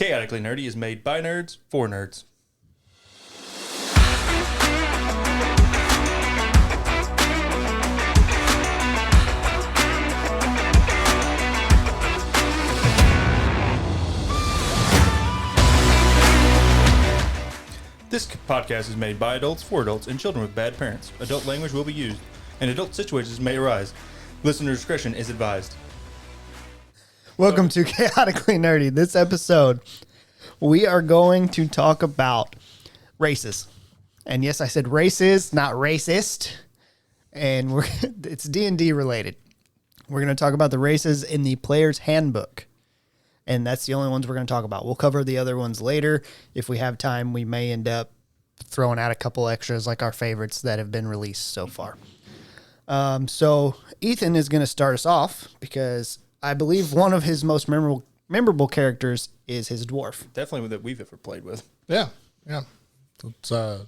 Chaotically Nerdy is made by nerds for nerds. This podcast is made by adults for adults and children with bad parents. Adult language will be used, and adult situations may arise. Listener discretion is advised. Welcome to Chaotically Nerdy. This episode, we are going to talk about races. And yes, I said races, not racist. And it's D&D related. We're going to talk about the races in the player's handbook. And that's the only ones we're going to talk about. We'll cover the other ones later. If we have time, we may end up throwing out a couple extras like our favorites that have been released so far. So Ethan is going to start us off because I believe one of his most memorable characters is his dwarf. Definitely that we've ever played with. Yeah. It's a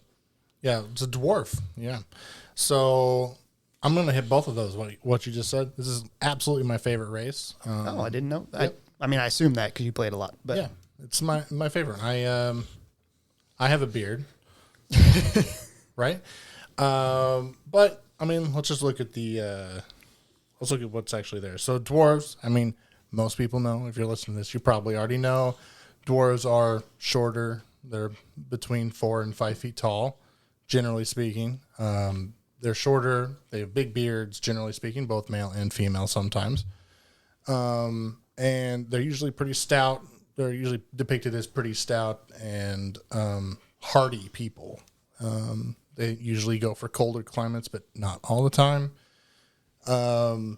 dwarf. Yeah. So I'm going to hit both of those. What you just said. This is absolutely my favorite race. I didn't know. Yep. I mean, I assume that because you played a lot. But yeah, it's my favorite. I have a beard, right? But I mean, let's just look at let's look at what's actually there. So dwarves. I mean, most people know. If you're listening to this, you probably already know. Dwarves are shorter. They're between 4 and 5 feet tall, generally speaking. They're shorter. They have big beards, generally speaking, both male and female sometimes. And they're usually pretty stout. They're usually depicted as pretty stout and hardy people. They usually go for colder climates, but not all the time. So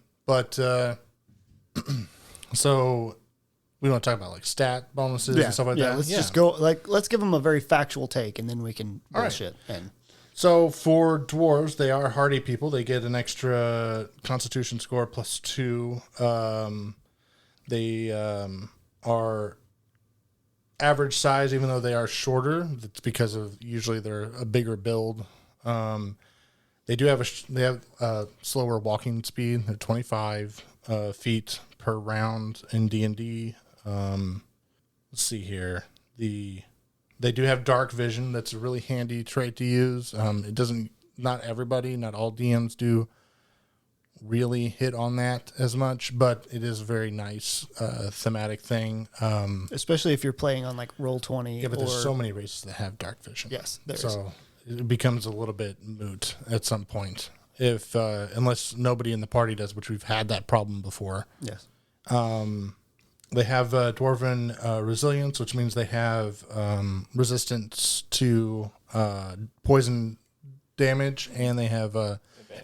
we want to talk about like stat bonuses and stuff like that. Let's just go. Let's give them a very factual take, and then we can bullshit. Right. And so for dwarves, they are hardy people. They get an extra Constitution score +2. They are average size, even though they are shorter. That's because of usually they're a bigger build. They have a slower walking speed. They're 25 feet per round in D&D. Let's see here. They do have dark vision. That's a really handy trait to use. Not everybody, not all DMs do really hit on that as much, but it is a very nice thematic thing. Especially if you're playing on like Roll20. Yeah, but there's so many races that have dark vision. Yes, there so is. It becomes a little bit moot at some point, if unless nobody in the party does, which we've had that problem before. Yes. They have dwarven resilience, which means they have resistance to poison damage, and they have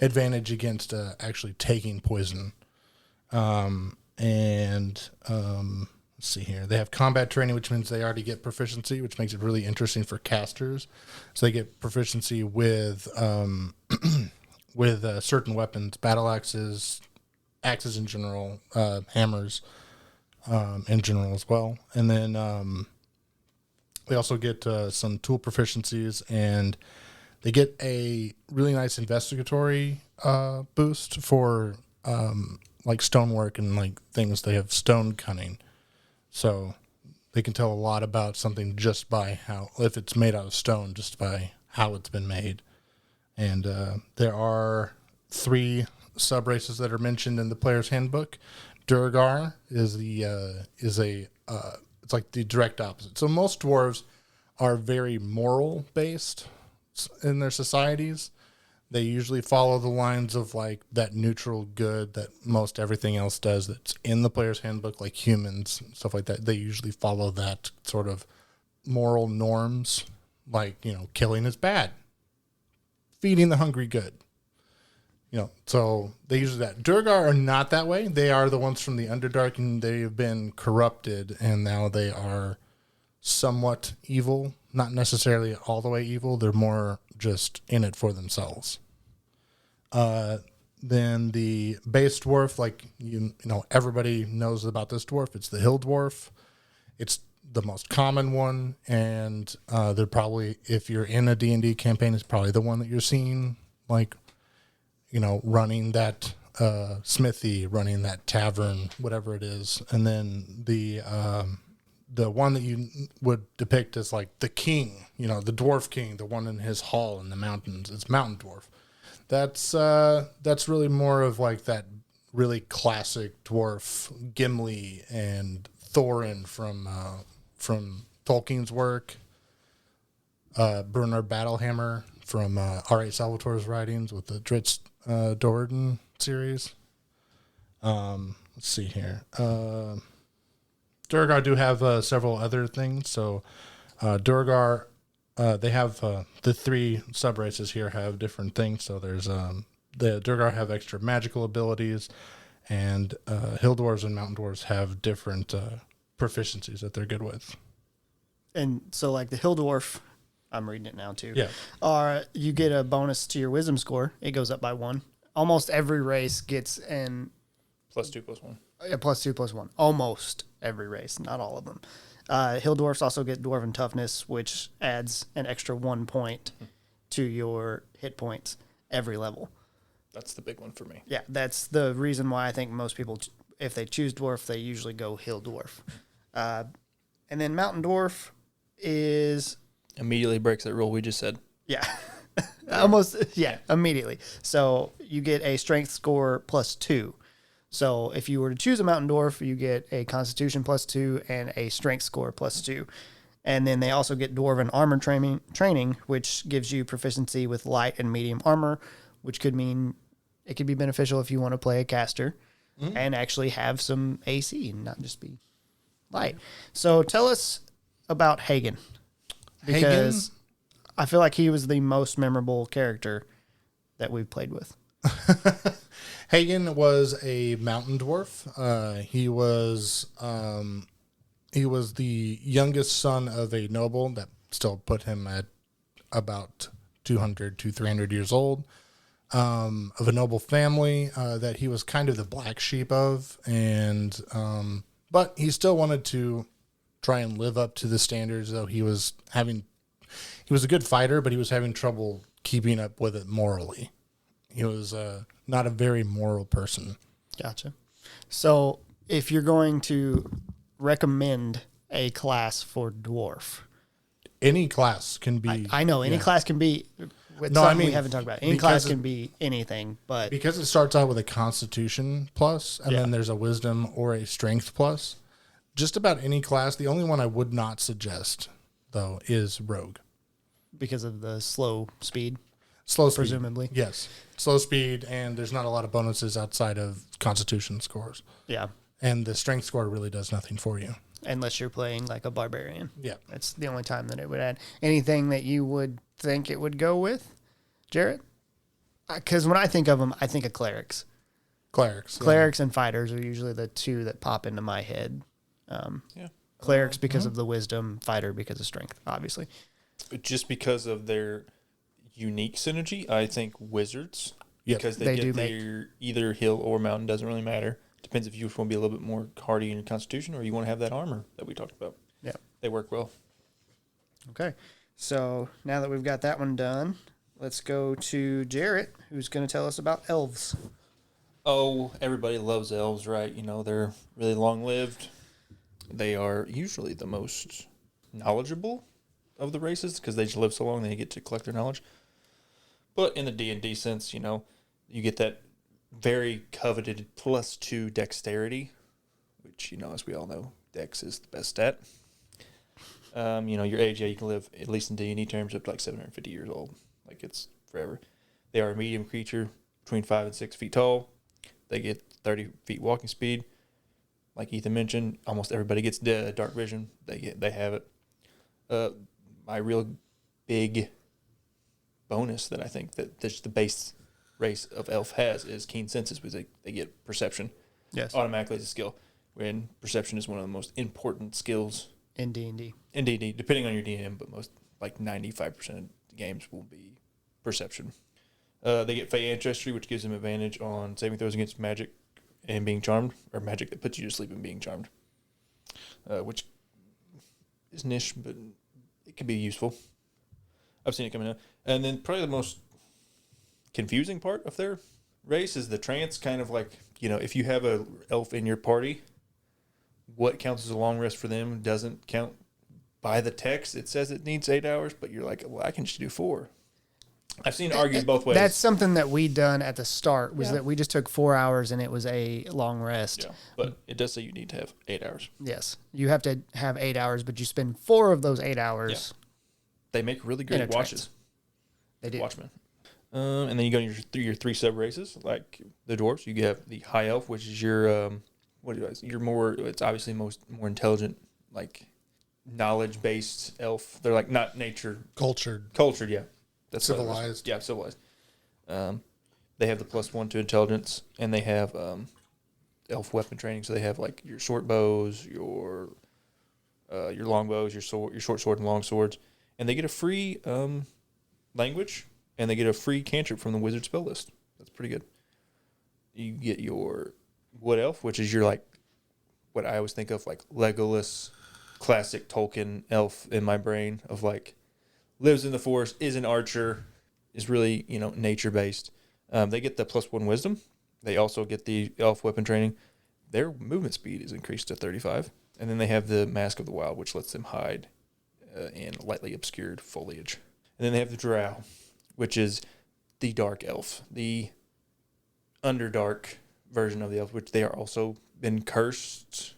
advantage against actually taking poison. Let's see here. They have combat training, which means they already get proficiency, which makes it really interesting for casters. So they get proficiency with certain weapons, battle axes in general, hammers in general as well. And then they also get some tool proficiencies, and they get a really nice investigatory boost for like stonework and like things. They have stone cunning. So they can tell a lot about something just by if it's made out of stone, just by how it's been made. And there are 3 sub-races that are mentioned in the player's handbook. Duergar is it's like the direct opposite. So most dwarves are very moral based in their societies. They usually follow the lines of like that neutral good that most everything else does that's in the player's handbook, like humans, stuff like that. They usually follow that sort of moral norms, like, killing is bad, feeding the hungry good. So they use that. Duergar are not that way. They are the ones from the Underdark, and they've been corrupted, and now they are somewhat evil. Not necessarily all the way evil. They're more just in it for themselves. Then the base dwarf, like everybody knows about this dwarf. It's the hill dwarf. It's the most common one, and they're probably, if you're in a D&D campaign, it's probably the one that you're seeing, like, running that smithy, running that tavern, whatever it is. And then the the one that you would depict as like the king, the dwarf king, the one in his hall in the mountains, it's Mountain Dwarf. That's really more of like that really classic dwarf Gimli and Thorin from Tolkien's work. Bernard Battlehammer from R.A. Salvatore's writings with the Dritz Do'Urden series. Let's see here. Duergar do have several other things. So Duergar, they have the three sub-races here have different things. So there's the Duergar have extra magical abilities, and Hill Dwarves and Mountain Dwarves have different proficiencies that they're good with. And so, like the Hill Dwarf, I'm reading it now too. Yeah. You get a bonus to your wisdom score. It goes up by 1. Almost every race gets an +2/+1. +2/+1. Almost every race, not all of them. Hill Dwarfs also get Dwarven Toughness, which adds an extra 1 point to your hit points every level. That's the big one for me. Yeah, that's the reason why I think most people, if they choose Dwarf, they usually go Hill Dwarf. And then Mountain Dwarf is... Immediately breaks that rule we just said. Yeah. Almost, yeah, immediately. So you get a strength score +2. So if you were to choose a Mountain Dwarf, you get a Constitution +2 and a strength score +2. And then they also get Dwarven armor training, which gives you proficiency with light and medium armor, which could mean it could be beneficial if you want to play a caster and actually have some AC and not just be light. So tell us about Hagen. Because I feel like he was the most memorable character that we've played with. Hagen was a mountain dwarf. He was the youngest son of a noble that still put him at about 200 to 300 years old, of a noble family that he was kind of the black sheep of, and but he still wanted to try and live up to the standards, though he was a good fighter, but he was having trouble keeping up with it morally. He was not a very moral person. Gotcha. So if you're going to recommend a class for dwarf, any class can be. I know any class can be. No, I mean, we haven't talked about. Any class can be anything, but because it starts out with a Constitution plus, and then there's a Wisdom or a Strength plus. Just about any class. The only one I would not suggest, though, is Rogue. Because of the slow speed. Slow speed. Presumably. Yes. Slow speed, and there's not a lot of bonuses outside of Constitution scores. Yeah. And the Strength score really does nothing for you. Unless you're playing like a barbarian. Yeah. That's the only time that it would add. Anything that you would think it would go with, Jarrett? Because when I think of them, I think of clerics. Clerics. Clerics and fighters are usually the two that pop into my head. Clerics because of the wisdom, fighter because of strength, obviously. Just because of their unique synergy, I think wizards. Yep. Because They get do their either hill or mountain, doesn't really matter. Depends if you want to be a little bit more hardy in your constitution or you want to have that armor that we talked about. Yeah. They work well. Okay. So now that we've got that one done, let's go to Jarrett, who's going to tell us about elves. Oh, everybody loves elves, right? You know, they're really long-lived. They are usually the most knowledgeable of the races because they just live so long they get to collect their knowledge. But in the D&D sense, you know, you get that very coveted +2 dexterity, which, you know, as we all know, dex is the best stat. You know, your age, you can live, at least in D&D terms, up to like 750 years old. Like, it's forever. They are a medium creature, between 5 and 6 feet tall. They get 30 feet walking speed. Like Ethan mentioned, almost everybody gets dark vision. They have it. My real big bonus that I think that the base race of elf has is keen senses, because they get perception. Yes. Automatically as a skill. When perception is one of the most important skills In D&D. in D&D, depending on your DM, but most, like 95% of the games will be perception. They get Fey Ancestry, which gives them advantage on saving throws against magic and being charmed, or magic that puts you to sleep and being charmed, which is niche, but it can be useful. I've seen it coming out. And then probably the most confusing part of their race is the trance, kind of like, you know, if you have a elf in your party, what counts as a long rest for them doesn't count by the text. It says it needs 8 hours, but you're like, well, I can just do 4. I've seen it argued both ways. That's something that we done at the start was Yeah. that we just took 4 hours and it was a long rest. yeah, but it does say you need to have 8 hours. Yes. You have to have 8 hours, but you spend 4 of those 8 hours. They make really In great a trance. watches. They do. Watchmen. And then you go to your 3 sub races, like the dwarves. You have the high elf, which is your you're more. It's obviously more intelligent, like knowledge based elf. They're like not nature Cultured. cultured. Yeah, that's what it was. Civilized. Yeah, civilized. They have the +1 to intelligence, and they have elf weapon training. So they have like your short bows, your long bows, your short sword and long swords, and they get a free language, and they get a free cantrip from the wizard spell list. That's pretty good. You get your wood elf, which is your like what I always think of like Legolas, classic Tolkien elf in my brain of like lives in the forest, is an archer, is really nature based. They get the +1 wisdom. They also get the elf weapon training. Their movement speed is increased to 35, and then they have the Mask of the Wild, which lets them hide in lightly obscured foliage. And then they have the Drow, which is the dark elf, the underdark version of the elf, which they are also been cursed.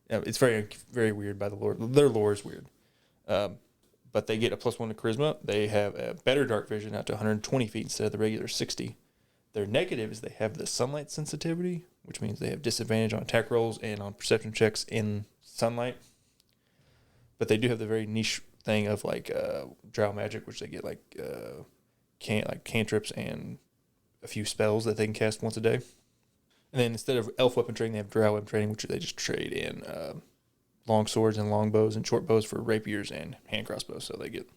It's very, very weird by the lore. Their lore is weird. But they get a +1 to charisma. They have a better dark vision out to 120 feet instead of the regular 60. Their negative is they have the sunlight sensitivity, which means they have disadvantage on attack rolls and on perception checks in sunlight. But they do have the very niche thing of like drow magic, which they get like cantrips and a few spells that they can cast once a day. And then instead of elf weapon training, they have drow weapon training, which they just trade in long swords and long bows and short bows for rapiers and hand crossbows. So they get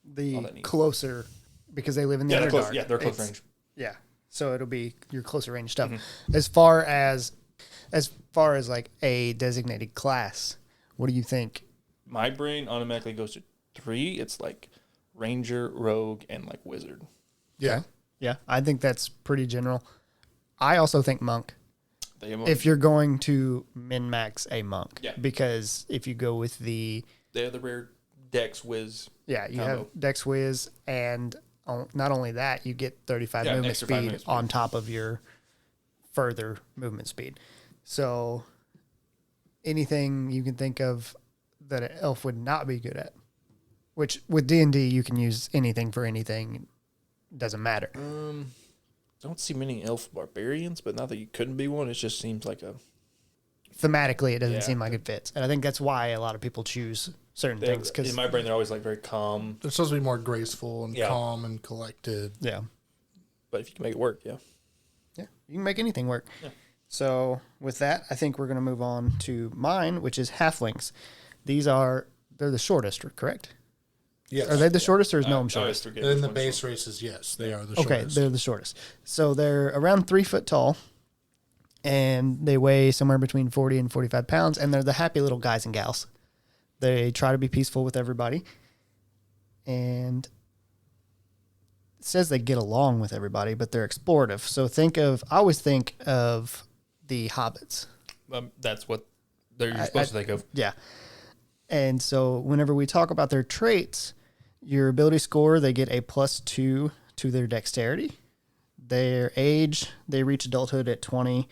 all The that neat. closer, because they live in the they're Underdark. close. Yeah, they're close It's- range. Yeah. So it'll be your closer range stuff. Mm-hmm. As far as like a designated class, what do you think? My brain automatically goes to 3. It's like ranger, rogue, and like wizard. Yeah. Yeah, I think that's pretty general. I also think monk. They have If you're going to min max a monk, Yeah. because if you go with they have the rare dex whiz. you combo. have Dex Whiz, and not only that, you get 35 Yeah, an movement extra 5 speed movement speed. on top of your further movement speed. So anything you can think of that an elf would not be good at, which with D&D you can use anything for anything, doesn't matter. Don't see many elf barbarians, but not that you couldn't be one. It just seems like a Thematically, it doesn't Yeah. seem like it fits, and I think that's why a lot of people choose certain things. Because in my brain they're always like very calm. They're supposed to be more graceful and Yeah. calm and collected. yeah, But if you can make it work, yeah. yeah, you can make anything work. Yeah. So with that, I think we're going to move on to mine, which is halflings. They're the shortest, correct? Yes. Are they the shortest, or is gnome I always shortest? forget In which the one's base short. races, yes, they are the Okay, shortest. they're the shortest. So they're around 3 foot tall, and they weigh somewhere between 40 and 45 pounds, and they're the happy little guys and gals. They try to be peaceful with everybody, and it says they get along with everybody, but they're explorative. So I always think of the hobbits. That's what you're I- supposed to think of. Yeah. And so whenever we talk about their traits, your ability score, they get a +2 to their dexterity. Their age, they reach adulthood at 20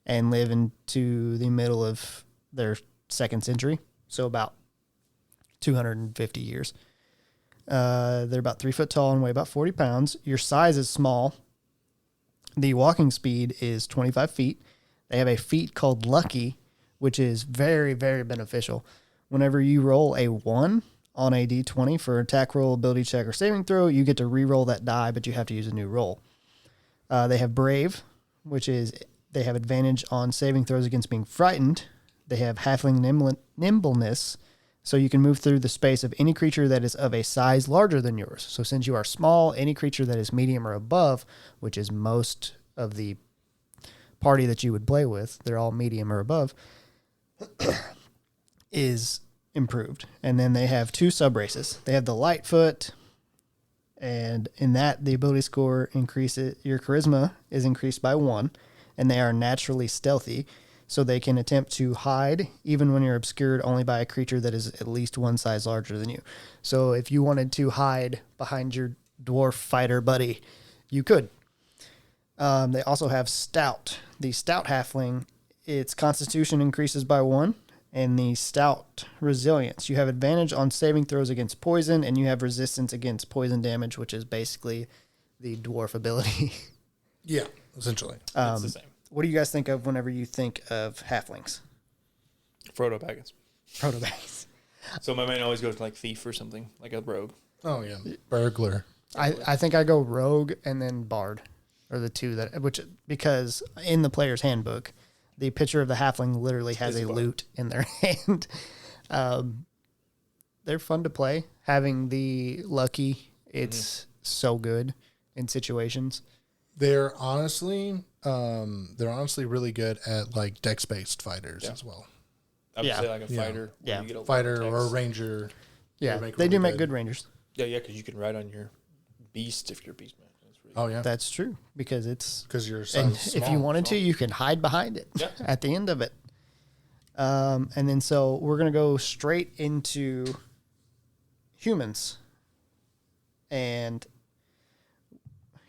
and live into the middle of their 2nd century. So about 250 years. They're about 3 foot tall and weigh about 40 pounds. Your size is small. The walking speed is 25 feet. They have a feat called Lucky, which is very, very beneficial. Whenever you roll a 1 on a d20 for attack roll, ability check, or saving throw, you get to re-roll that die, but you have to use a new roll. They have Brave, which is they have advantage on saving throws against being frightened. They have Halfling Nimbleness, so you can move through the space of any creature that is of a size larger than yours. So since you are small, any creature that is medium or above, which is most of the party that you would play with, they're all medium or above, is improved. And then they have 2 sub races. They have the Lightfoot, and in that the ability score increases. Your charisma is increased by 1, and they are naturally stealthy. so they can attempt to hide even when you're obscured only by a creature that is at least one size larger than you. So if you wanted to hide behind your dwarf fighter buddy, you could. They also have Stout. The Stout Halfling, its Constitution increases by 1, and the Stout Resilience. You have advantage on saving throws against poison, and you have resistance against poison damage, which is basically the dwarf ability. Yeah, essentially. It's the same. What do you guys think of whenever you think of halflings? Frodo Baggins. Proto-bags. So my man always goes to like thief or something, like a rogue. Oh yeah, burglar. I think I go rogue and then bard, are the two that because in the player's handbook, the picture of the halfling literally has It's a a bard. lute in their hand. They're fun to play. Having the lucky, it's so good in situations. They're honestly really good at like dex-based fighters as well. I would Yeah. say like a Yeah. fighter. where Yeah. you get a lot of Fighter or a attacks. ranger. Yeah, make they really do make good. good rangers. Yeah, because you can ride on your beast if you're a beast man. That's really Oh yeah, That's true because it's because you're and size if you small. wanted to, you can hide behind it Yeah. at the end of it. And then so we're gonna go straight into humans, and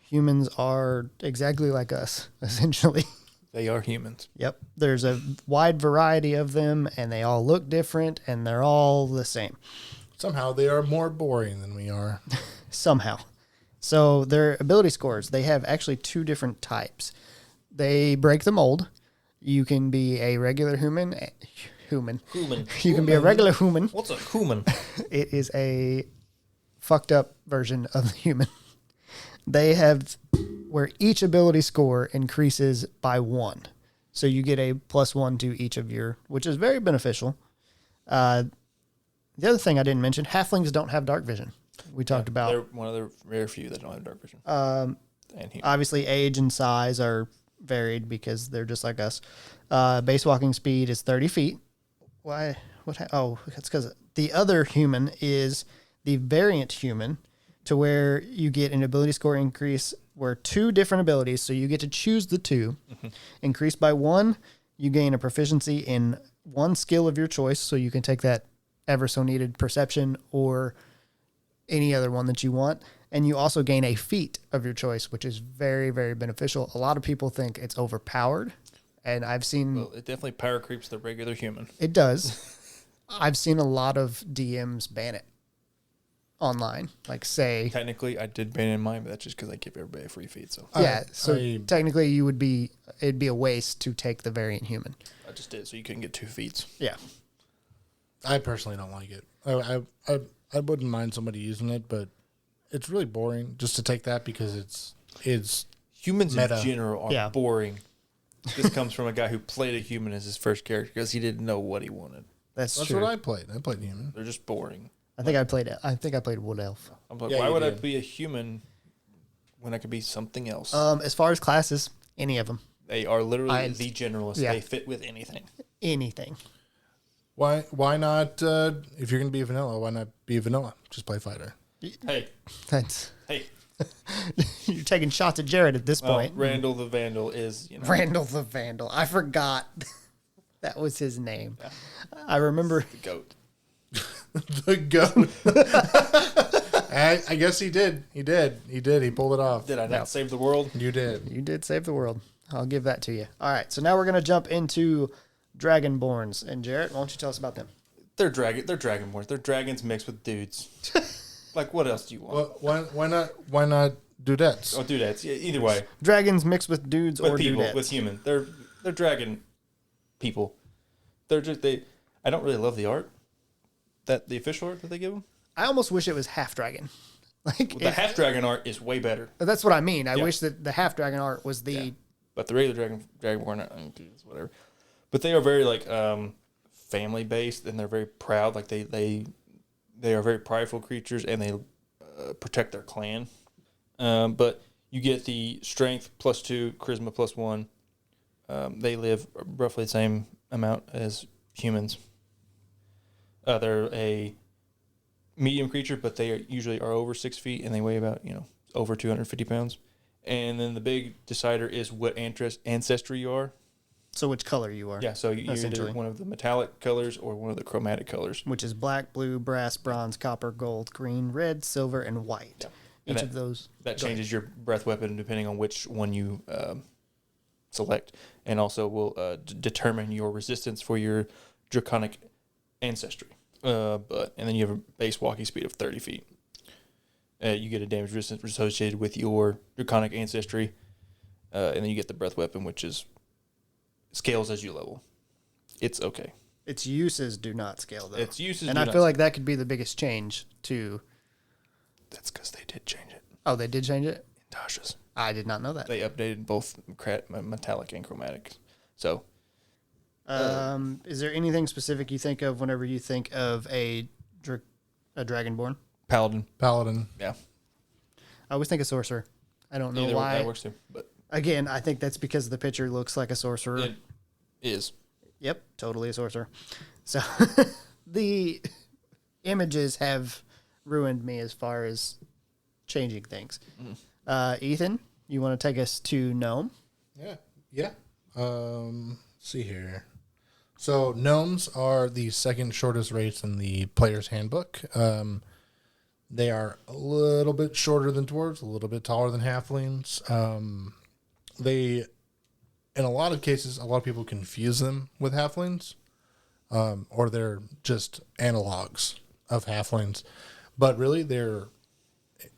humans are exactly like us, essentially. They are humans. Yep. There's a wide variety of them, and they all look different, and they're all the same Somehow they are more boring than we are. somehow. So their ability scores, they have actually 2 different types. They break the mold. You can be a regular human. Human. You can be a regular human. What's a human? It is a fucked up version of the human. They have where each ability score increases by 1. So you get a +1 to each of your, which is very beneficial. The other thing I didn't mention, halflings don't have dark vision. We talked about, They're one of the rare few that don't have dark vision. And human. obviously age and size are varied because they're just like us. Base walking speed is 30 feet. Why? It's because the other human is the variant human, to where you get an ability score increase where 2 different abilities, so you get to choose the 2. Increase by 1, you gain a proficiency in 1 skill of your choice, so you can take that ever so needed perception or any other one that you want. And you also gain a feat of your choice, which is very, very beneficial. A lot of people think it's overpowered, and I've seen Well, it definitely power creeps the regular human. it does. I've seen a lot of DMs ban it online. Like say, Technically, I did ban in mine, but that's just because I give everybody a free feed. So yeah. So I- technically, it'd be a waste to take the variant human. I just did so you couldn't get 2 feeds. Yeah. I personally don't like it. I wouldn't mind somebody using it, but it's really boring just to take that because it's Humans Meta. in general are Yeah. boring. This comes from a guy who played a human as his first character because he didn't know what he wanted. That's that's true. what I played. I played human. They're just boring. I think I played Wood Elf. I'm like, Yeah, why you would I did. be a human when I could be something else? As far as classes, any of them, They are literally I- the generalists. yeah. They fit with anything. anything. Why not? If you're gonna be a vanilla, why not be a vanilla? Just play fighter. Hey, That's hey. you're taking shots at Jared at this Well, point. Randall the Vandal is, Randall the Vandal. I forgot that was his name. I remember. the goat. The goat. I guess he did. He did. He pulled it off. Did I not save the world? You did. You did save the world. I'll give that to you. All right, so now we're gonna jump into Dragonborns. And Jarrett, why don't you tell us about them? They're dragonborns. They're dragons mixed with dudes. Like, what else do you want? Well, why not dudettes? Oh, dudettes. Yeah, either way. Dragons mixed with dudes With or people, dudettes. with human. They're dragon people. They're just I don't really love the art. The official art that they give them. I almost wish it was half dragon. Like The half dragon art is way better. that's what I mean. I Yeah. wish that the half dragon art was the But the regular dragonborn, it's whatever. But they are very like family based, and they're very proud. Like they are very prideful creatures, and they protect their clan. But you get the strength +2, charisma +1. They live roughly the same amount as humans. They're a medium creature, but they usually are over 6 feet, and they weigh about over 250 pounds. And then the big decider is what ancestry you are. So which color you are? Yeah, so you're Essentially. either one of the metallic colors or one of the chromatic colors. Which is black, blue, brass, bronze, copper, gold, green, red, silver, and white. Yeah. And Each of those. That Go ahead. changes your breath weapon depending on which one you select, and also will determine your resistance for your draconic ancestry. And then you have a base walking speed of 30 feet. You get a damage resistance associated with your draconic ancestry, and then you get the breath weapon, which is scales as you level. It's okay. Its uses do not scale, though. Its uses and do I not feel like that could be the biggest change, too. That's because they did change it. Oh, they did change it? In Tasha's. I did not know that. They updated both metallic and chromatic. So, Is there anything specific you think of whenever you think of a Dragonborn? Paladin. Yeah. I always think of Sorcerer. I don't know Either why. that works too. But Again, I think that's because the picture looks like a Sorcerer. it is. Yep, totally a Sorcerer. So the images have ruined me as far as changing things. Ethan, you want to take us to Gnome? Yeah. See here. So gnomes are the second shortest race in the player's handbook. They are a little bit shorter than dwarves, a little bit taller than halflings. They, in a lot of cases, a lot of people confuse them with halflings, or they're just analogs of halflings. But really, they're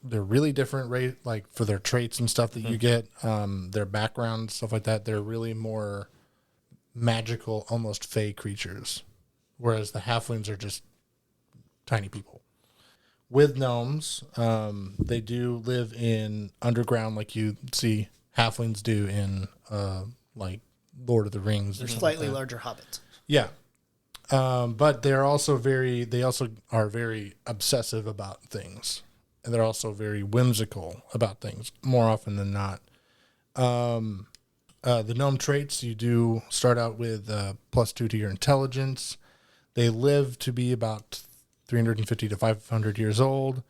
really different, like for their traits and stuff that you get, their background, stuff like that. They're really more magical, almost fey creatures, whereas the halflings are just tiny people. With gnomes, they do live in underground, like you see halflings do in like Lord of the Rings. They're slightly larger hobbits. Yeah. But they also are very obsessive about things. And they're also very whimsical about things more often than not. The gnome traits, you do start out with +2 to your intelligence. They live to be about 350 to 500 years old.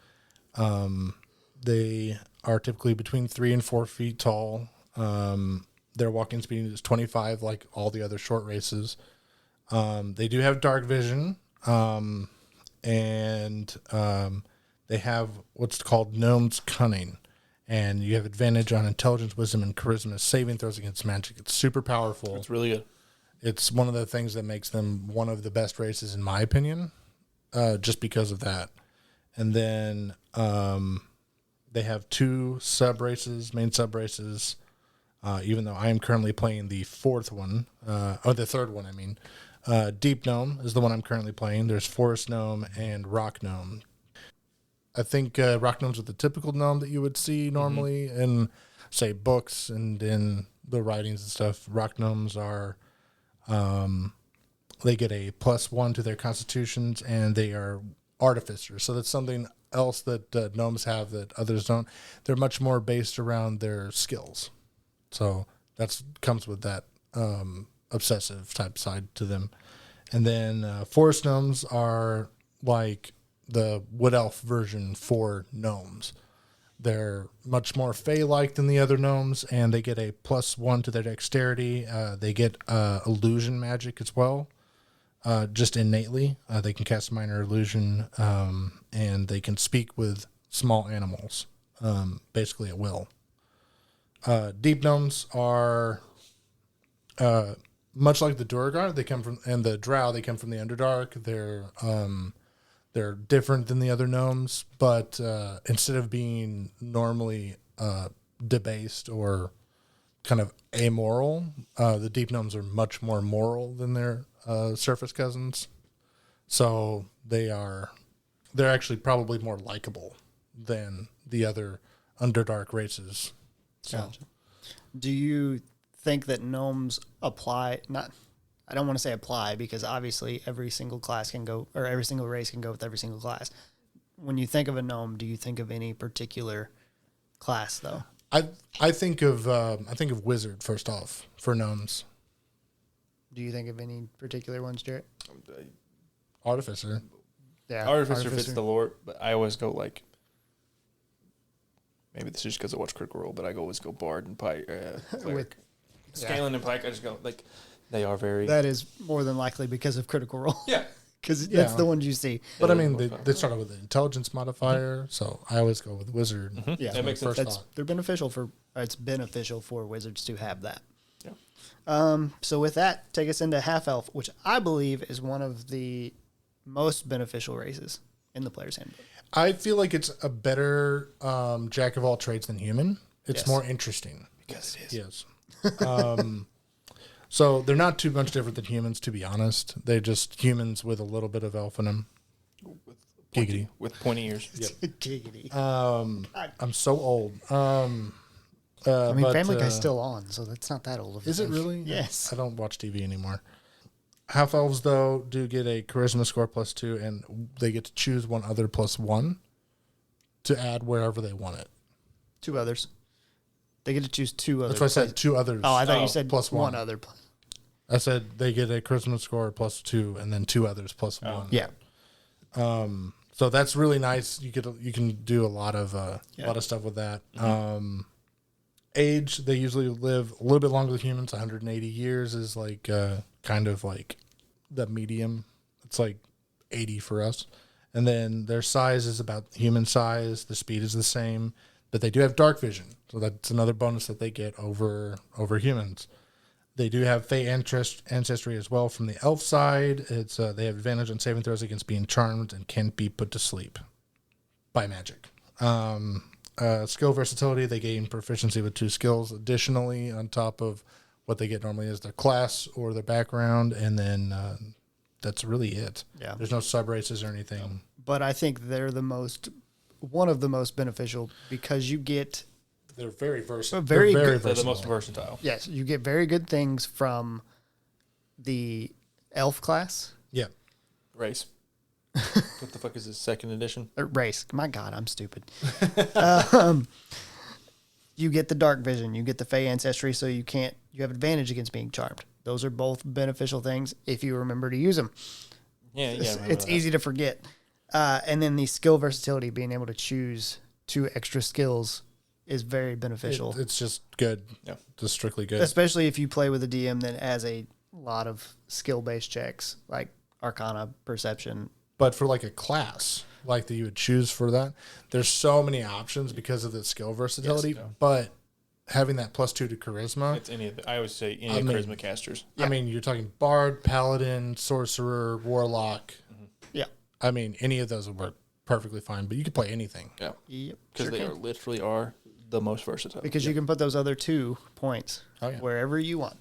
They are typically between 3 and 4 feet tall. Their walking speed is 25, like all the other short races. They do have dark vision, and they have what's called Gnome's Cunning. And you have advantage on intelligence, wisdom, and charisma saving throws against magic. It's super powerful. It's really good. It's one of the things that makes them one of the best races, in my opinion, just because of that. And then they have 2 main sub races, even though I am currently playing the third one, I mean. Deep Gnome is the one I'm currently playing. There's Forest Gnome and Rock Gnome. I think Rock Gnomes are the typical gnome that you would see normally in, say, books and in the writings and stuff. Rock Gnomes are, they get a +1 to their constitutions, and they are artificers. So that's something else that gnomes have that others don't. They're much more based around their skills. So that's comes with that obsessive type side to them. And then Forest Gnomes are like the Wood Elf version for gnomes. They're much more fey-like than the other gnomes, and they get a +1 to their dexterity. They get illusion magic as well, just innately. They can cast minor illusion, and they can speak with small animals, basically at will. Deep Gnomes are much like the Duergar. They come from, and the Drow, they come from the Underdark. They're different than the other gnomes, but instead of being normally debased or kind of amoral, the Deep Gnomes are much more moral than their surface cousins. So they're actually probably more likable than the other Underdark races. So. Gotcha. Do you think that gnomes apply? I don't want to say apply, because obviously every single class can go, or every single race can go with every single class. When you think of a gnome, do you think of any particular class though? I think of wizard first off for gnomes. Do you think of any particular ones, Jarrett? Artificer. Yeah, Artificer fits the lore, but I always go like, maybe this is just because I watch Critical Role, but I always go Bard and Pike. With Scanlan and Pike, I just go like, They are very. That is more than likely because of Critical Role. Yeah. Because that's Yeah. the ones you see. But I Yeah, mean, they're they most started with the intelligence modifier, so I always go with wizard. Yeah, That makes sense. First That's thought. they're beneficial for. It's beneficial for wizards to have that. Yeah. So with that, take us into half elf, which I believe is one of the most beneficial races in the player's handbook. I feel like it's a better jack of all trades than human. It's Yes. more interesting. Because it is. Yes. So they're not too much different than humans, to be honest. They're just humans with a little bit of elf in them. Giggity. With pointy ears. Giggity. I'm so old. I mean, but, Family Guy's still on, so that's not that old of a Is it thing. really? Yes. I don't watch TV anymore. Half elves, though, do get a charisma score +2, and they get to choose one other +1 to add wherever they want it. Two others. They get to choose two others. That's why I said two others. Oh, I thought you said plus one one. other. I said they get a charisma score +2, and then two others +1. Yeah. So that's really nice. You can do a lot of stuff with that. Age, they usually live a little bit longer than humans. 180 years is like kind of like the medium. It's like 80 for us. And then their size is about human size. The speed is the same, but they do have dark vision, so that's another bonus that they get over humans. They do have Fey ancestry as well from the elf side. It's they have advantage on saving throws against being charmed and can't be put to sleep by magic. Skill versatility, they gain proficiency with 2 skills additionally on top of what they get normally as their class or their background, and then that's really it. Yeah. There's no sub races or anything. But I think they're one of the most beneficial because you get, They're very versatile. Very They're very good. They're the versatile. most versatile. yes, you get very good things from the elf class Yeah. Race. What the fuck is this, second edition? race. My God, I'm stupid. You get the dark vision, you get the Fey ancestry, so you have advantage against being charmed. Those are both beneficial things if you remember to use them. Yeah, yeah. It's easy to forget. And then the skill versatility, being able to choose 2 extra skills, is very beneficial, It's just good. Yeah. Just strictly good. especially if you play with a DM that has a lot of skill-based checks like Arcana, Perception. But for like a class, like that you would choose for that, there's so many options because of the skill versatility. Yes. But having that +2 to charisma, It's any of the, I always say any of mean- charisma casters. I mean, you're talking bard, paladin, sorcerer, warlock. Yeah. I mean, any of those would work perfectly fine. But you could play anything. Yeah. Yep. Because Sure they can. are literally are the most versatile. Because you can put those other 2 points Oh, yeah. wherever you want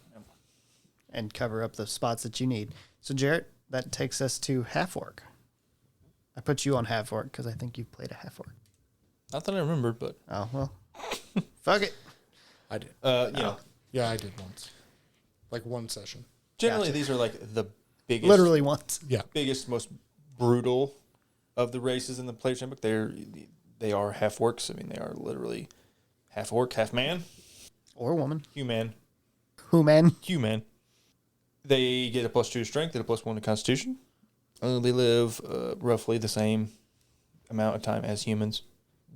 and cover up the spots that you need. So, Jarrett, that takes us to half orc. I put you on half orc because I think you've played a half orc. Not that I remembered, but Oh, well. Fuck it. I did. you know, Yeah, I did once. Like one session. generally Gotcha. these are like the biggest, Literally once. Yeah. biggest, most brutal of the races in the player's handbook. They are half orcs. I mean, they are literally half orc, half man, Or woman. human. Who, man? They get a +2 strength and a +1 to constitution. They live roughly the same amount of time as humans,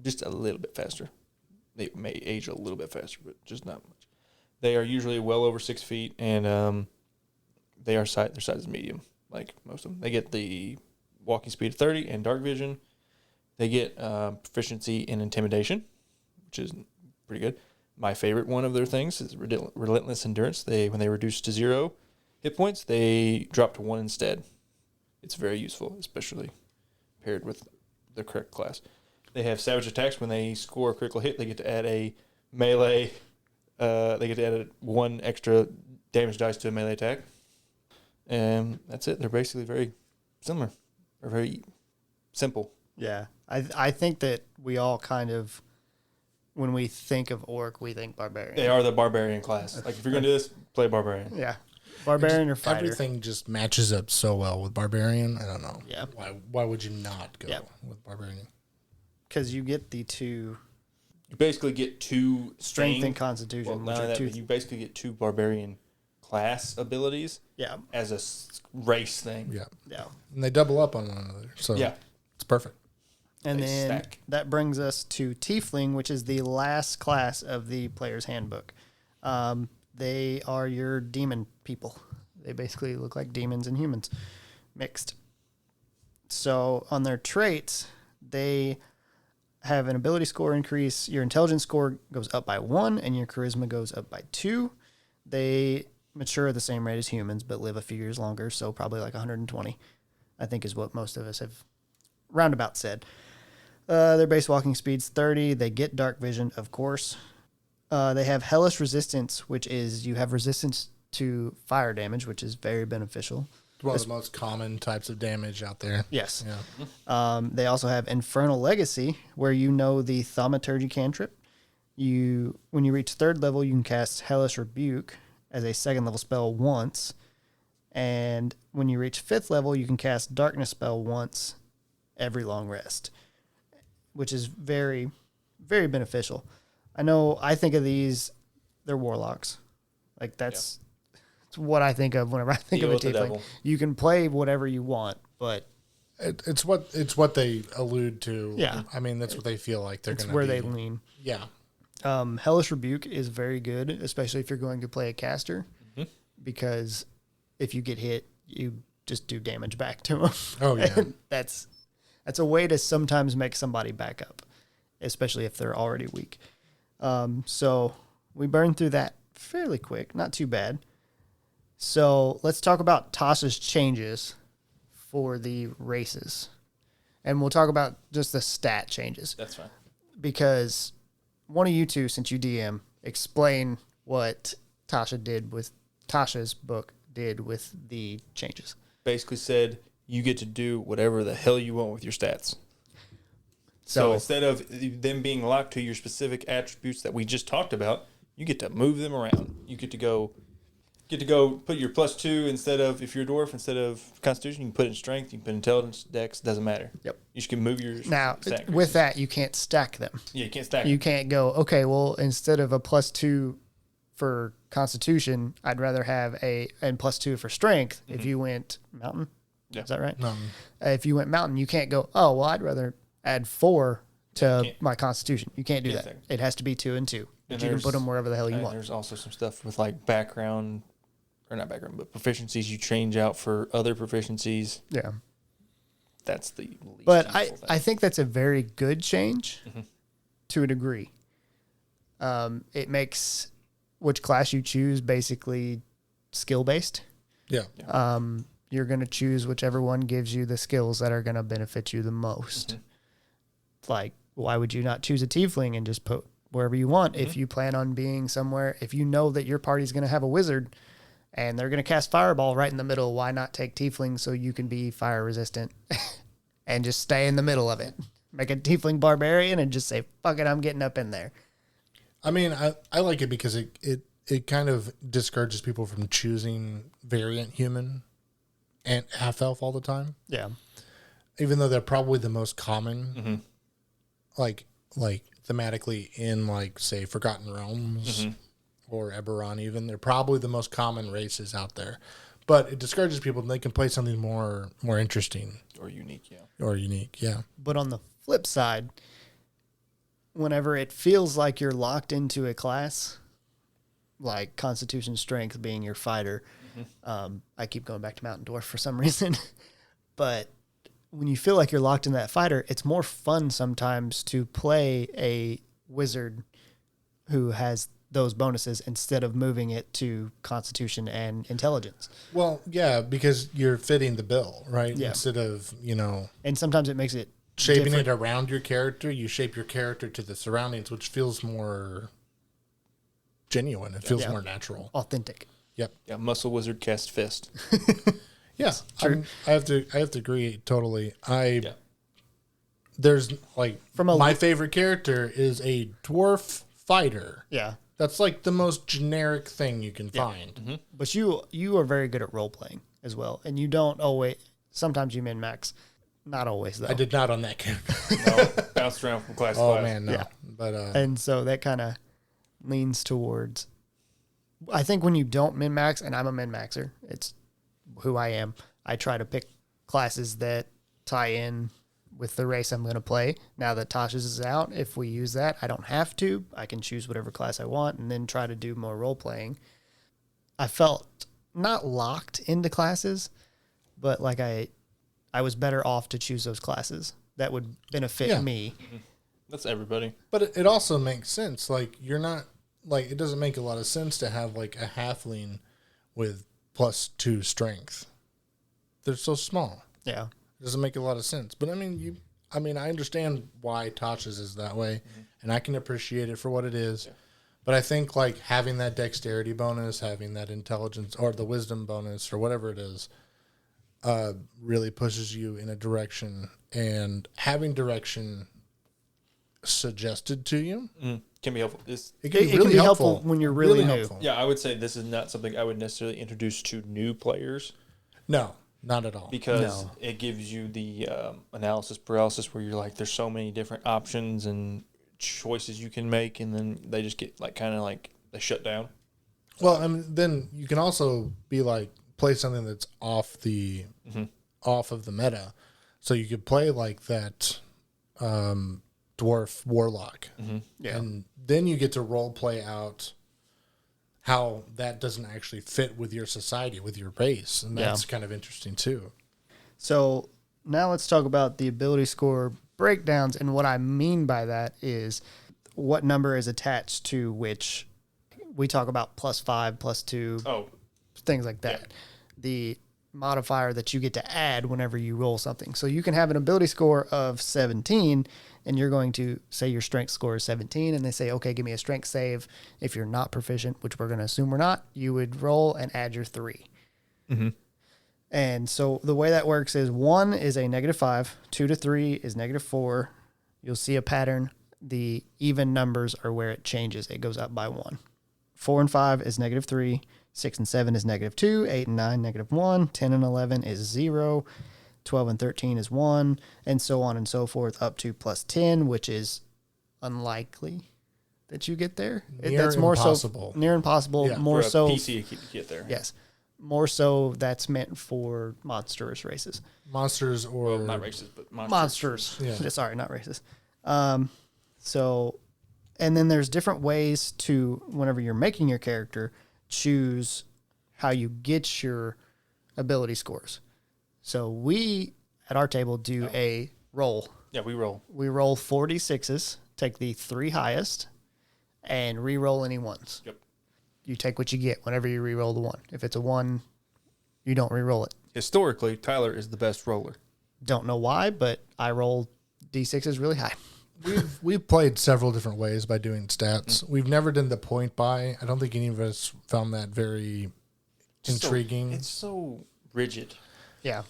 just a little bit faster. They may age a little bit faster, but just not much. They are usually well over 6 feet, and their size is medium, like most of them. They get the walking speed of 30 and dark vision. They get proficiency in intimidation, which is pretty good. My favorite one of their things is relentless endurance. When they reduce to 0 hit points, they drop to 1 instead. It's very useful, especially paired with the correct class. They have savage attacks. When they score a critical hit, they get to add a melee. They get to add 1 extra damage dice to a melee attack. And that's it. They're basically very similar, or very simple. Yeah. I think that we all kind of, when we think of orc, we think barbarian. They are the barbarian class. Like, if you're going to do this, play barbarian. Yeah. Barbarian or fighter. Everything just matches up so well with barbarian. I don't know. Yeah. Why would you not go Yeah. with barbarian? Because you get the 2 You basically get 2 strength stain- and constitution, Well, which not are that, 2. but you basically get 2 barbarian class abilities Yeah. as a race thing. Yeah. Yeah. And they double up on one another. So Yeah. it's perfect. And They then stack. that brings us to Tiefling, which is the last class of the player's handbook. They are your demon people. They basically look like demons and humans mixed. So on their traits, they have an ability score increase. Your intelligence score goes up by 1 and your charisma goes up by 2. They mature at the same rate as humans, but live a few years longer. So probably like 120, I think is what most of us have roundabout said. Their base walking speed's 30. They get dark vision, of course. They have hellish resistance, which is you have resistance to fire damage, which is very beneficial. One of the most common types of damage out there. Yes. Yeah. They also have Infernal Legacy, where you know the Thaumaturgy cantrip. When you reach 3rd level, you can cast Hellish Rebuke as a 2nd level spell once. And when you reach 5th level, you can cast Darkness spell once every long rest, which is very, very beneficial. I think of these, they're warlocks. Like that's what I think of whenever I think Deal of a with the tiefling. devil. You can play whatever you want, but It's what they allude to. Yeah. I mean, that's what they feel like they're it's going to where be. they lean. Yeah. Hellish Rebuke is very good, especially if you're going to play a caster, because if you get hit, you just do damage back to them. Oh, yeah. And that's a way to sometimes make somebody back up, especially if they're already weak. So we burned through that fairly quick, not too bad. So let's talk about Tasha's changes for the races, and we'll talk about just the stat changes. That's fine. Because one of you two, since you DM, explain what Tasha's book did with the changes. Basically said you get to do whatever the hell you want with your stats. So instead of them being locked to your specific attributes that we just talked about, you get to move them around. You get to go put your +2 instead of, if you're a dwarf, instead of Constitution, you can put it in Strength, you can put Intelligence, Dex, doesn't matter. Yep. You just can move your Now, stat with that, you can't stack them. Yeah, you can't stack You it. can't go, okay, well, instead of a +2 for Constitution, I'd rather have and +2 for Strength. If you went Mountain, Yeah. is that right? No. If you went Mountain, you can't go, oh, well, I'd rather add 4 to can't. my Constitution. You can't do Can't that. stack. It has to be 2 and 2. But And you can there's- put them wherever the hell you And want. there's also some stuff with like background, or not background, but proficiencies you change out for other proficiencies. Yeah. That's the least But useful thing. I think that's a very good change to a degree. It makes which class you choose basically skill based. Yeah. You're going to choose whichever one gives you the skills that are going to benefit you the most. Like, why would you not choose a tiefling and just put wherever you want if you plan on being somewhere? If you know that your party's going to have a wizard and they're going to cast fireball right in the middle, why not take tiefling so you can be fire resistant and just stay in the middle of it? Make a tiefling barbarian and just say, fuck it, I'm getting up in there. I mean, I like it because it kind of discourages people from choosing variant human and half elf all the time, Yeah. even though they're probably the most common, like thematically in like say Forgotten Realms or Eberron. Even they're probably the most common races out there, but it discourages people and they can play something more interesting or unique, yeah. or unique. Yeah, But on the flip side, whenever it feels like you're locked into a class, like Constitution Strength being your fighter, I keep going back to Mountain Dwarf for some reason, but when you feel like you're locked in that fighter, it's more fun sometimes to play a wizard who has those bonuses instead of moving it to Constitution and Intelligence. well, yeah, because you're fitting the bill, right? Yeah. Instead of And sometimes it makes it shaping different. it around your character, you shape your character to the surroundings, which feels more genuine. It feels Yeah. more natural. authentic. Yep. Yeah, Muscle Wizard cast Fist. Yeah. I have to agree totally. Yeah. There's like From a- my favorite character is a dwarf fighter. Yeah. That's like the most generic thing you can find. But you are very good at role playing as well, and you don't always. Sometimes you min max, not always though. I did not on that character. No, bounced around from class to Oh class. man, no. Yeah. But And so that kind of leans towards. I think when you don't min max, and I'm a min maxer, it's who I am. I try to pick classes that tie in with the race I'm going to play. Now that Tasha's is out, if we use that, I don't have to. I can choose whatever class I want and then try to do more role playing. I felt not locked into classes, but like I was better off to choose those classes that would benefit Yeah. me. That's everybody. But it also makes sense. Like, you're not, like, it doesn't make a lot of sense to have, like, a halfling with +2 strength. They're so small. Yeah. It doesn't make a lot of sense. But, I mean, I understand why Tasha's is that way, and I can appreciate it for what it is. Yeah. But I think, like, having that dexterity bonus, having that intelligence, or the wisdom bonus, or whatever it is, really pushes you in a direction. And having direction suggested to you, Can be helpful. it It can be can really be helpful. helpful when you're really new. helpful. Yeah, I would say this is not something I would necessarily introduce to new players No, not at all. because No. it gives you the analysis paralysis where you're like, there's so many different options and choices you can make, and then they just get like kind of like they shut down. Well, I mean, then you can also be like play something that's off the off of the meta. So you could play like that dwarf warlock, Yeah. and then you get to role play out how that doesn't actually fit with your society, with your race, and Yeah. that's kind of interesting too. So now let's talk about the ability score breakdowns. And what I mean by that is what number is attached to which. We talk about +5, +2, Oh, things like that. The modifier that you get to add whenever you roll something. So you can have an ability score of 17 and you're going to say your strength score is 17 and they say, okay, give me a strength save. If you're not proficient, which we're going to assume we're not, you would roll and add your 3. And so the way that works is 1 is a -5, 2 to 3 is -4. You'll see a pattern. The even numbers are where it changes. It goes up by 1. 4 and 5 is -3. 6 and 7 is -2. 8 and 9, -1. 10 and 11 is 0. 12 and 13 is 1. And so on and so forth up to +10, which is unlikely that you get there. Near That's more impossible. so near impossible. Yeah. More for a so, PC to get there. yes. More so that's meant for monstrous races. Monsters or Well, not racist, but Monsters. Yeah. Sorry, not racist. So, and then there's different ways to, whenever you're making your character, choose how you get your ability scores. So we, at our table, do a roll. Yeah, we roll. We roll 46s, take the 3 highest, and re-roll any ones. Yep. You take what you get whenever you re-roll the 1. If it's a 1, you don't re-roll it. Historically, Tyler is the best roller. Don't know why, but I roll D6s really high. We've played several different ways by doing stats. We've never done the point by. I don't think any of us found that very intriguing. It's so rigid. Yeah.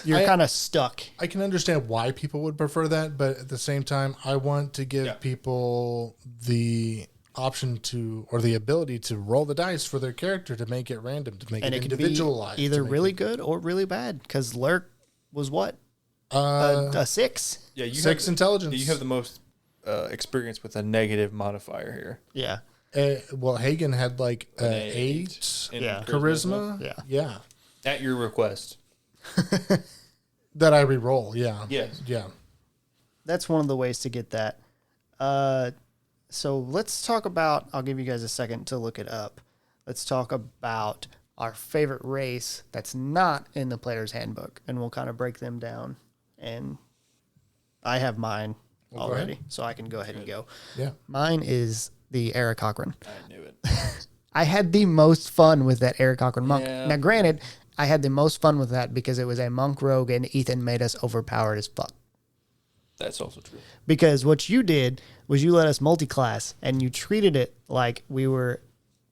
You're kind of stuck. I can understand why people would prefer that, but at the same time, I want to give Yeah. people the option to, or the ability to roll the dice for their character to make it random, to make And it it can individualized. be to either make really it- good or really bad because Lurk was what? Uh, A 6? Yeah, you 6 have, intelligence. You have the most experience with a negative modifier here. Yeah. Well, Hagen had like An 8 in Yeah. charisma. Yeah. Yeah. At your request. That I re-roll. Yeah. Yes. Yeah. That's one of the ways to get that. So let's talk about, I'll give you guys a second to look it up. Let's talk about our favorite race that's not in the player's handbook, and we'll kind of break them down. And I have mine go already, ahead. so I can go ahead and go. Yeah. Mine is the Eric Cochran. I knew it. I had the most fun with that Eric Cochran monk. Yeah. Now, granted, I had the most fun with that because it was a monk rogue and Ethan made us overpowered as fuck. That's also true. Because what you did was you let us multi-class and you treated it like we were,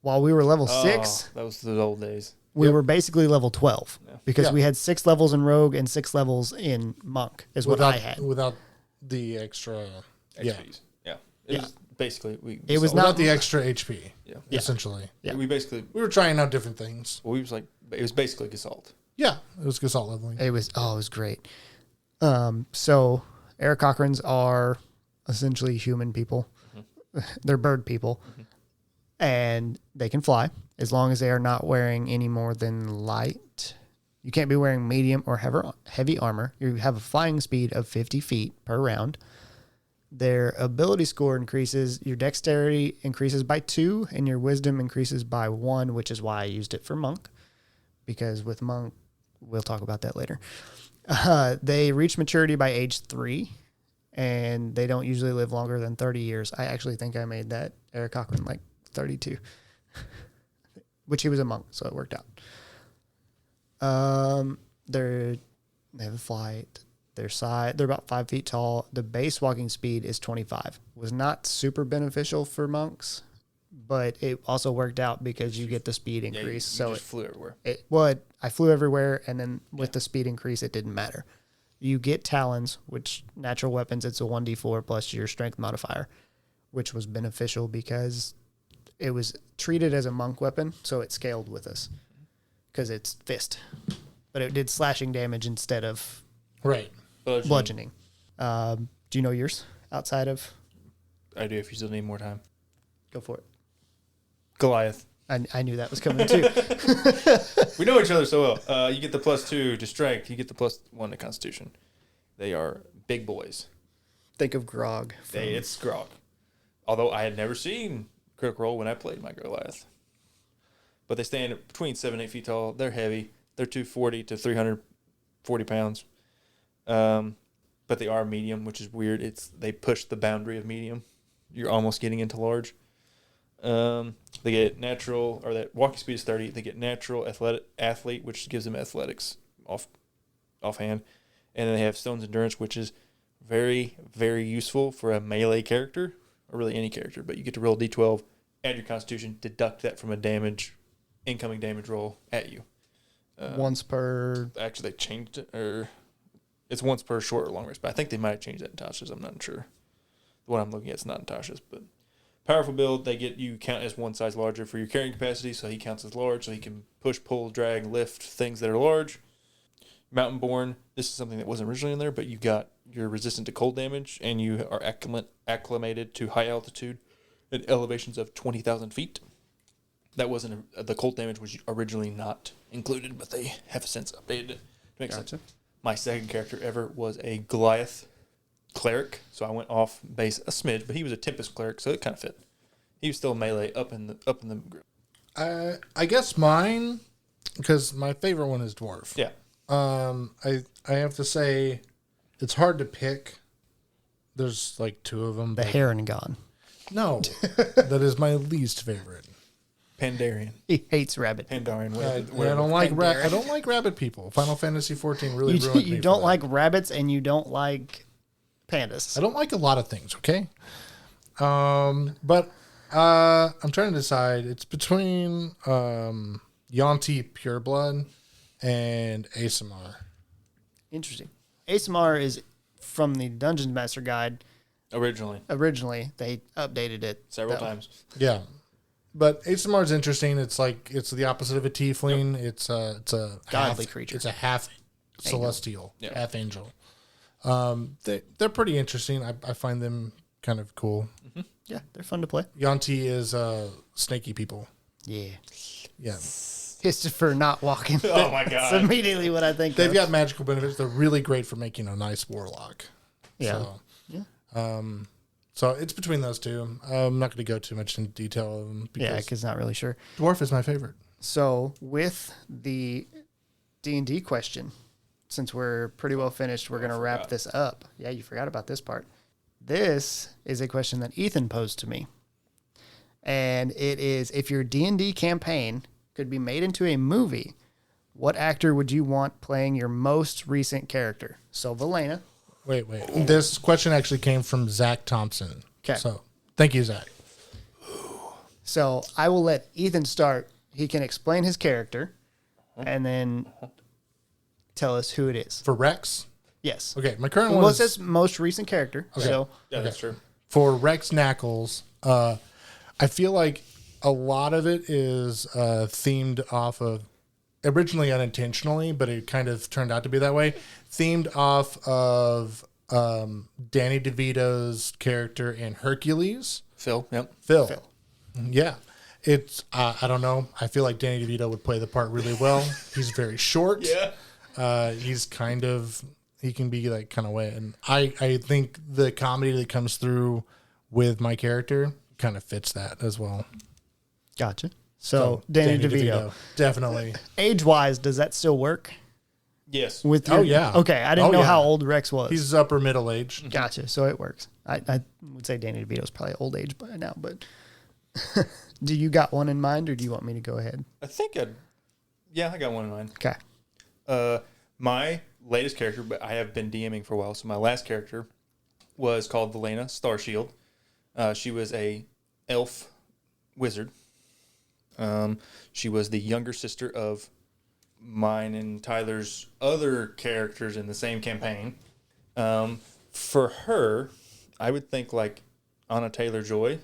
while we were level 6, Oh, that was the old days. we were basically level 12 because Yeah. we had 6 levels in rogue and 6 levels in monk is what I had. Without the extra. Yeah. XPs. Yeah. It was basically we. It was sold- not- Without the extra HP. Yeah. Essentially. Yeah. We basically We were trying out different things. we was like it was basically Gestalt. Yeah. It was Gestalt leveling. It was great. So Eric Cochrans are essentially human people. They're bird people. And they can fly as long as they are not wearing any more than light. You can't be wearing medium or heavy armor. You have a flying speed of 50 feet per round. Their ability score increases. Your dexterity increases by 2, and your wisdom increases by 1, which is why I used it for monk. because with monk, we'll talk about that later. They reach maturity by age 3, and they don't usually live longer than 30 years. I actually think I made that Eric Cochran like 32, which he was a monk, so it worked out. They have a flight. They're about 5 feet tall. The base walking speed is 25. Was not super beneficial for monks, but it also worked out because you get the speed Yeah, you increase. So just flew everywhere. I flew everywhere, and then with the speed increase, it didn't matter. You get talons, which natural weapons, it's a 1d4 plus your strength modifier, which was beneficial because it was treated as a monk weapon, so it scaled with us because it's fist, but it did slashing damage instead of Right. bludgeoning. Do you know yours outside of? I do if you still need more time. Go for it. Goliath. I knew that was coming too. We know each other so well. You get the +2 to strength. You get the +1 to constitution. They are big boys. Think of Grog. It's Grog. Although I had never seen Critical Role when I played my Goliath. But they stand between 7 and 8 feet tall. They're heavy. They're 240 to 340 pounds. But they are medium, which is weird. They push the boundary of medium. You're almost getting into large. They get natural, or that walking speed is 30. They get natural athlete, which gives them athletics offhand. And then they have stone's endurance, which is very, very useful for a melee character, or really any character. But you get to roll d12, add your constitution, deduct that from a incoming damage roll at you. Once per. Actually, they changed it, or it's once per short or long rest. But I think they might have changed that in Tasha's. I'm not sure. The one I'm looking at is not in Tasha's, but powerful build. You count as one size larger for your carrying capacity, so he counts as large, so he can push, pull, drag, lift things that are large. Mountain Born. This is something that wasn't originally in there, but you're resistant to cold damage, and you are acclimated to high altitude at elevations of 20,000 feet. That wasn't the cold damage was originally not included, but they have since updated it to make sense. My second character ever was a Goliath cleric, so I went off base a smidge, but he was a Tempest cleric, so it kind of fit. He was still melee up in the group. I guess mine, because my favorite one is dwarf. Yeah. I have to say, it's hard to pick. There's like 2 of them. The Harengon. No, that is my least favorite. Pandarian. He hates rabbit. Pandarian. I don't like I don't like rabbit people. Final Fantasy 14 really ruined me. You don't like rabbits, and you don't like pandas. I don't like a lot of things. Okay. But I'm trying to decide. It's between Yonti Pureblood and Aasimar. Interesting. Aasimar is from the Dungeon Master Guide. Originally, they updated it several times. Yeah. But Aasimar is interesting. It's the opposite of a tiefling. Yep. It's a godly creature. It's a half celestial, yep. half angel. They're pretty interesting. I find them kind of cool. Mm-hmm. Yeah, they're fun to play. Yonti is snaky people. Yeah. Yeah. It's for not walking. Oh my god! That's immediately what I think. They've got magical benefits. They're really great for making a nice warlock. Yeah. So it's between those 2. I'm not going to go too much into detail of them. Because not really sure. Dwarf is my favorite. So with the D&D question, since we're pretty well finished, we're going to wrap this up. Yeah, you forgot about this part. This is a question that Ethan posed to me. And it is, if your D&D campaign could be made into a movie, what actor would you want playing your most recent character? So Valena. Wait. This question actually came from Zach Thompson. Okay. So thank you, Zach. So I will let Ethan start. He can explain his character and then tell us who it is. For Rex? Yes. Okay, my current one Well, it is... says most recent character. Okay. So Yeah, that's true. For Rex Knackles, I feel like a lot of it is themed off of, originally unintentionally, but it kind of turned out to be that way, themed off of Danny DeVito's character in Hercules. Phil. Yep. Phil. Yeah. It's, I don't know. I feel like Danny DeVito would play the part really well. He's very short. Yeah. He's kind of, he can be like kind of way. And I think the comedy that comes through with my character kind of fits that as well. gotcha. So Danny DeVito. Definitely. Age wise, does that still work? Yes. With Oh, your, yeah. Okay, I didn't Oh, know yeah. how old Rex was. He's upper middle age. Gotcha. So it works. I would say Danny DeVito's probably old age by now, but do you got one in mind or do you want me to go ahead? I got one in mind. Okay. My latest character, but I have been DMing for a while, so my last character was called Valena Starshield. She was a elf wizard. She was the younger sister of mine and Tyler's other characters in the same campaign. For her, I would think like Anna Taylor-Joy,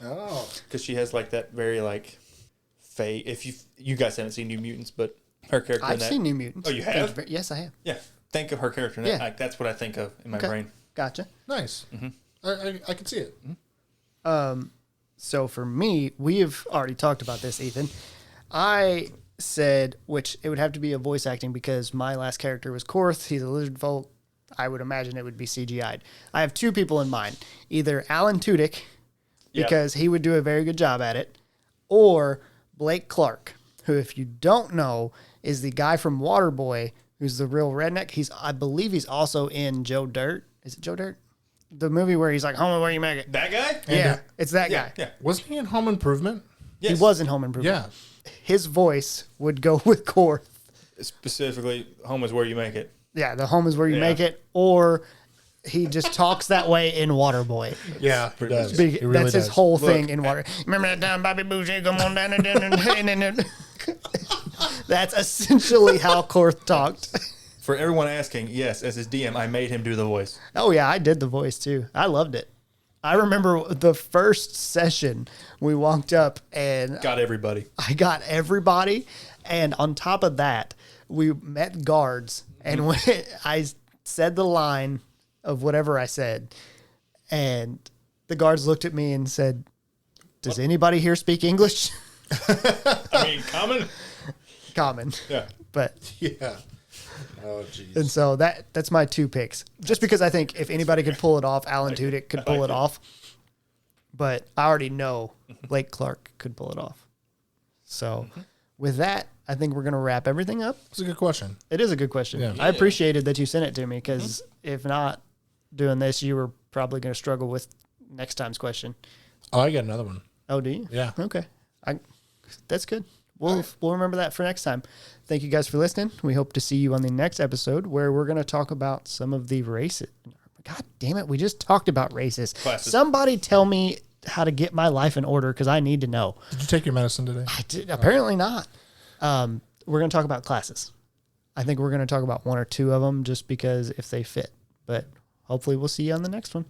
Oh. because she has like that very like fey. If you guys haven't seen New Mutants, but her character in I've that. seen New Mutants. Oh, you have? Yes, I have. Yeah, think of her character. In that. Yeah. Like, that's what I think of in my Okay. brain. Gotcha. Nice. I can see it. So for me, we have already talked about this, Ethan. I said, which it would have to be a voice acting because my last character was Korth. He's a lizard folk. I would imagine it would be CGI'd. I have two people in mind. Either Alan Tudyk, Yeah. because he would do a very good job at it, or Blake Clark, who, if you don't know, is the guy from Waterboy, who's the real redneck. I believe he's also in Joe Dirt. Is it Joe Dirt? The movie where he's like, home where you make it. That guy? Yeah, it's that guy. Yeah. Wasn't he in Home Improvement? Yes. He was in Home Improvement. Yeah. His voice would go with Korth. Specifically, home is where you make it. Yeah, the home is where you Yeah. make it, or he just talks that way in Waterboy. Yeah, he does. Big, He really that's his does. whole thing in Water. Remember that time Bobby Boucher come on down and that's essentially how Korth talked. For everyone asking, yes, as his DM, I made him do the voice. Oh yeah, I did the voice too. I loved it. I remember the first session we walked up and Got everybody. I got everybody, and on top of that, we met guards, and when I said the line of whatever I said, and the guards looked at me and said, "Does anybody here speak English?" I mean, common? Common, Yeah. but Yeah. Oh, jeez. and so that's my two picks. Just because I think if anybody could pull it off, Alan Tudyk could pull it off. But I already know Blake Clark could pull it off. So with that, I think we're gonna wrap everything up. That's a good question. It is a good question. Yeah. I appreciated that you sent it to me because if not doing this, you were probably going to struggle with next time's question. Oh, I got another one. Oh, do you? Yeah. Okay. That's good. We'll remember that for next time. Thank you guys for listening. We hope to see you on the next episode where we're going to talk about some of the races. God damn it. We just talked about races. Classes. Somebody tell me how to get my life in order because I need to know. Did you take your medicine today? I did, apparently not. We're going to talk about classes. I think we're going to talk about one or two of them just because if they fit. But hopefully we'll see you on the next one.